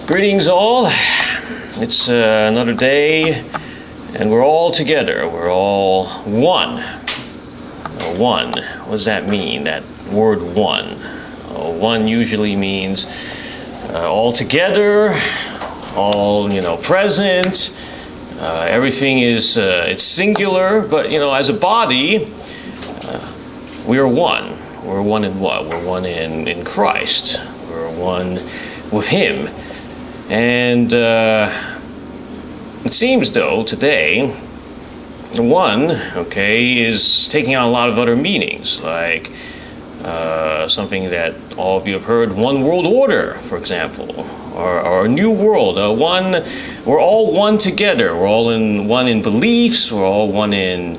Greetings all. It's another day and we're all together. We're all one. One. What does that mean, that word one? One usually means all together, all, present. Everything is it's singular, but as a body, we are one. We're one in what? We're one in Christ. We're one with Him. And it seems, though, today, one, is taking on a lot of other meanings, like something that all of you have heard, one world order, for example, or a new world. We're all one together. We're all one in beliefs. We're all one in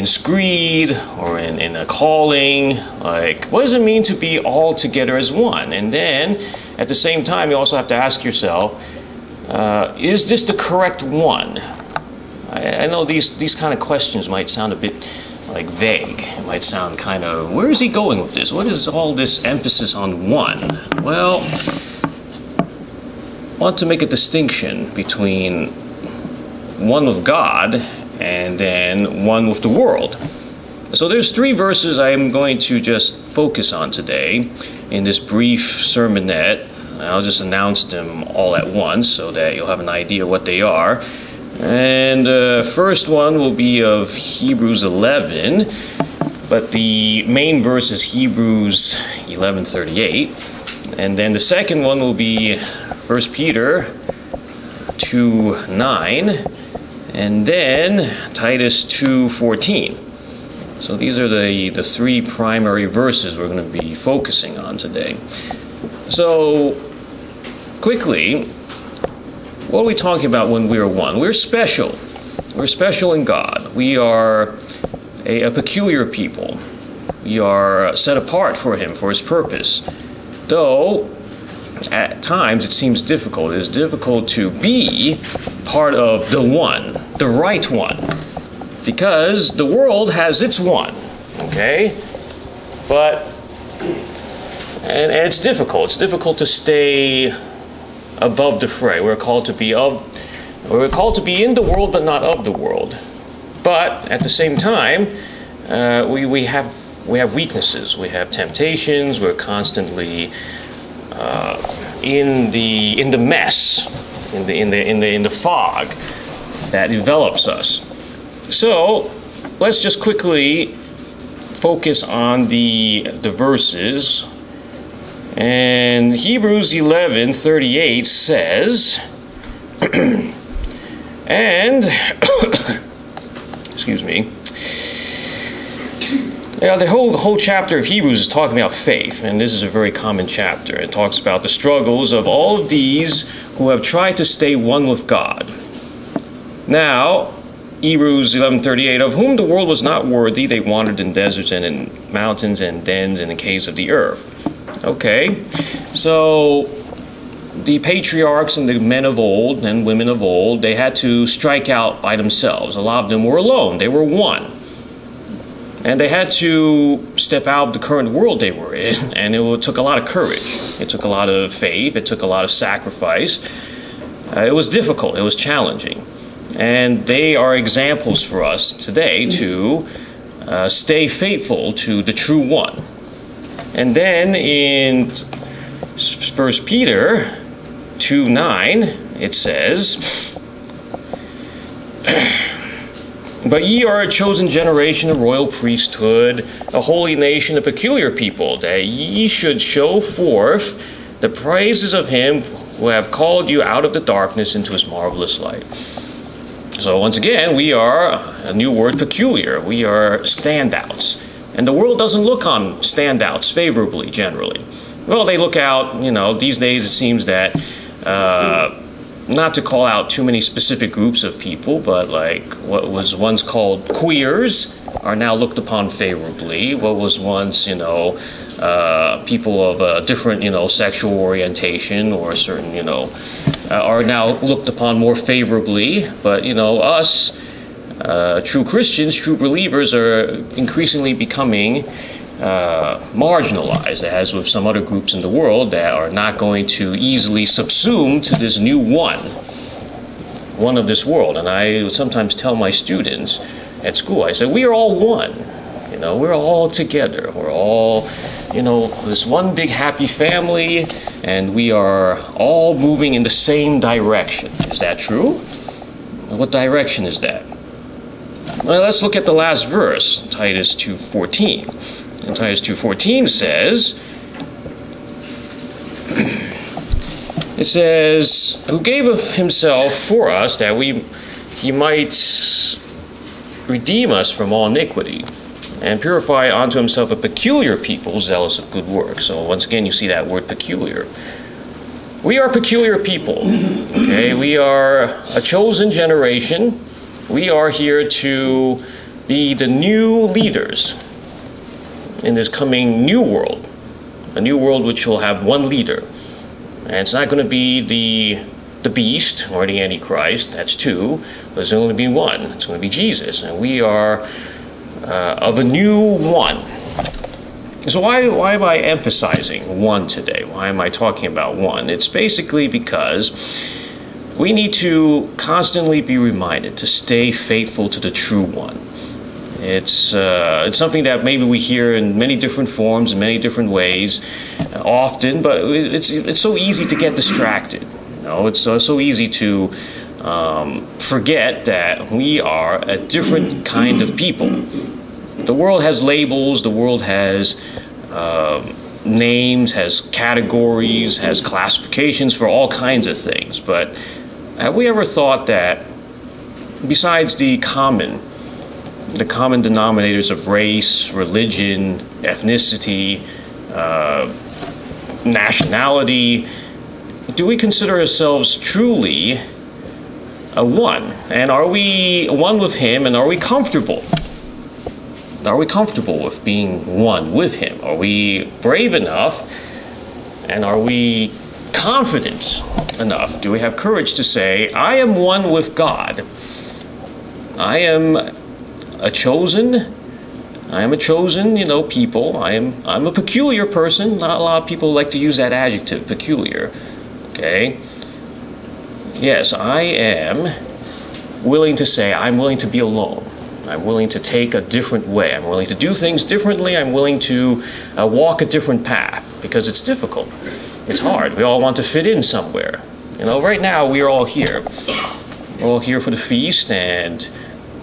screed or in a calling. Like, what does it mean to be all together as one? And then, at the same time, you also have to ask yourself, is this the correct one? I know these kind of questions might sound a bit like vague. It might sound kind of, where is he going with this? What is all this emphasis on one? Well, I want to make a distinction between one with God and then one with the world. So there's three verses I'm going to just focus on today in this brief sermonette. I'll just announce them all at once so that you'll have an idea what they are. And first one will be of Hebrews 11, but the main verse is Hebrews 11:38. And then the second one will be 1 Peter 2:9. And then Titus 2:14. So these are the three primary verses we're going to be focusing on today. So quickly, what are we talking about when we are one? We're special. We're special in God. We are a peculiar people. We are set apart for Him, for His purpose. Though at times it seems difficult. It is difficult to be part of the one, the right one, because the world has its one, okay? But, and it's difficult. It's difficult to stay above the fray. We're called to be in the world, but not of the world. But at the same time, we have weaknesses. We have temptations. We're constantly in the mess, in the fog that envelops us. So let's just quickly focus on the verses. And Hebrews 11:38 says, and excuse me. Yeah, the whole chapter of Hebrews is talking about faith, and this is a very common chapter. It talks about the struggles of all of these who have tried to stay one with God. Now, Hebrews 11:38, of whom the world was not worthy, they wandered in deserts and in mountains and dens and in caves of the earth. Okay, so the patriarchs and the men of old and women of old, they had to strike out by themselves. A lot of them were alone. They were one. And they had to step out of the current world they were in, and it took a lot of courage. It took a lot of faith. It took a lot of sacrifice. It was difficult. It was challenging. And they are examples for us today to stay faithful to the true one. And then in 1 Peter 2:9, it says, but ye are a chosen generation, a royal priesthood, a holy nation, a peculiar people, that ye should show forth the praises of Him who have called you out of the darkness into His marvelous light. So once again, we are, a new word, peculiar. We are standouts. And the world doesn't look on standouts favorably, generally. Well, they look out, these days it seems that, not to call out too many specific groups of people, but like what was once called queers are now looked upon favorably. What was once, people of a different, sexual orientation or a certain, are now looked upon more favorably. But, us, true Christians, true believers are increasingly becoming marginalized, as with some other groups in the world that are not going to easily subsume to this new one of this world. And I sometimes tell my students at school, I say, we are all one. You know, we're all together. We're all, you know, this one big happy family, and we are all moving in the same direction. Is that true? What direction is that? Well, let's look at the last verse, Titus 2:14. And Titus 2:14 says, it says, who gave of himself for us that he might redeem us from all iniquity and purify unto himself a peculiar people, zealous of good works. So once again, you see that word peculiar. We are peculiar people, okay? We are a chosen generation. We are here to be the new leaders in this coming new world, a new world which will have one leader. And it's not going to be the beast or the Antichrist, that's two, but there's only be one. It's going to be Jesus, and we are of a new one. So why am I emphasizing one today? Why am I talking about one? It's basically because we need to constantly be reminded to stay faithful to the true one. It's something that maybe we hear in many different forms, in many different ways, often, but it's so easy to get distracted. You know, it's so easy to forget that we are a different kind of people. The world has labels, the world has names, has categories, has classifications for all kinds of things. But have we ever thought that besides the common denominators of race, religion, ethnicity, nationality, do we consider ourselves truly a one? And are we one with him, and are we comfortable? Are we comfortable with being one with him? Are we brave enough, and are we confident enough? Do we have courage to say, I am one with God? I am a chosen, you know, people. I'm a peculiar person. Not a lot of people like to use that adjective, peculiar. Okay? Yes, I am willing to say, I'm willing to be alone. I'm willing to take a different way. I'm willing to do things differently. I'm willing to walk a different path, because it's difficult. It's hard. We all want to fit in somewhere. You know, right now we are all here. We're all here for the feast, and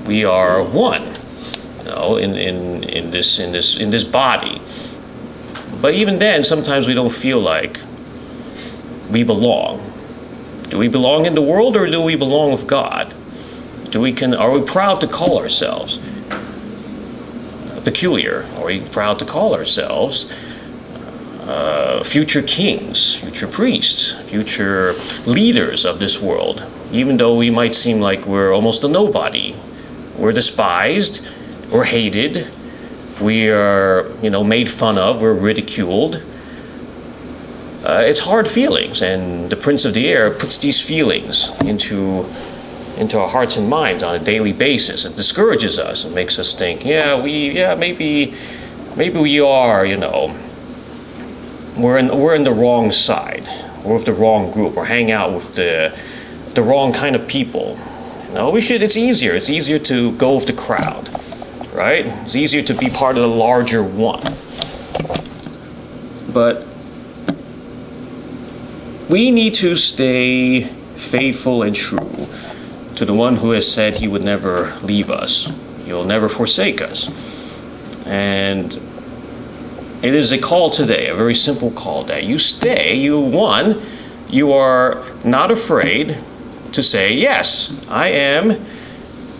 we are one. You know, in this body. But even then, sometimes we don't feel like we belong. Do we belong in the world, or do we belong with God? Are we proud to call ourselves peculiar? Are we proud to call ourselves future kings, future priests, future leaders of this world? Even though we might seem like we're almost a nobody. We're despised, we're hated, we are, you know, made fun of, we're ridiculed. It's hard feelings, and the Prince of the Air puts these feelings into our hearts and minds on a daily basis. It discourages us and makes us think, maybe we are, you know, we're in the wrong side. We're with the wrong group. We're hanging out with the wrong kind of people. You know, it's easier to go with the crowd, right? It's easier to be part of the larger one. But we need to stay faithful and true to the one who has said he would never leave us. He will never forsake us. And it is a call today, a very simple call, that you stay, you are not afraid to say, yes, I am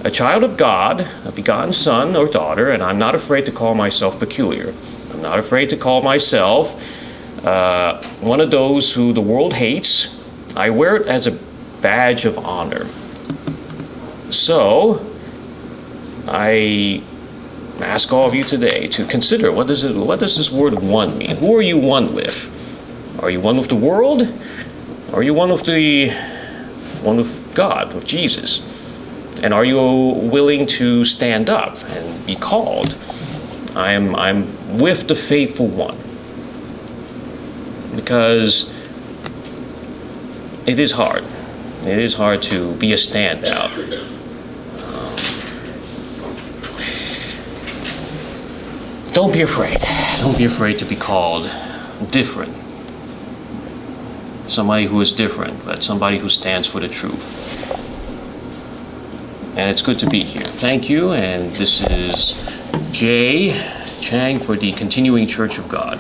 a child of God, a begotten son or daughter, and I'm not afraid to call myself peculiar. I'm not afraid to call myself one of those who the world hates. I wear it as a badge of honor. So, I ask all of you today to consider, what does this word one mean? Who are you one with? Are you one with the world? Or are you one with God, with Jesus? And are you willing to stand up and be called? I'm with the faithful one. Because it is hard. It is hard to be a standout. Don't be afraid. Don't be afraid to be called different. Somebody who is different, but somebody who stands for the truth. And it's good to be here. Thank you, and this is Chiang for the Continuing Church of God.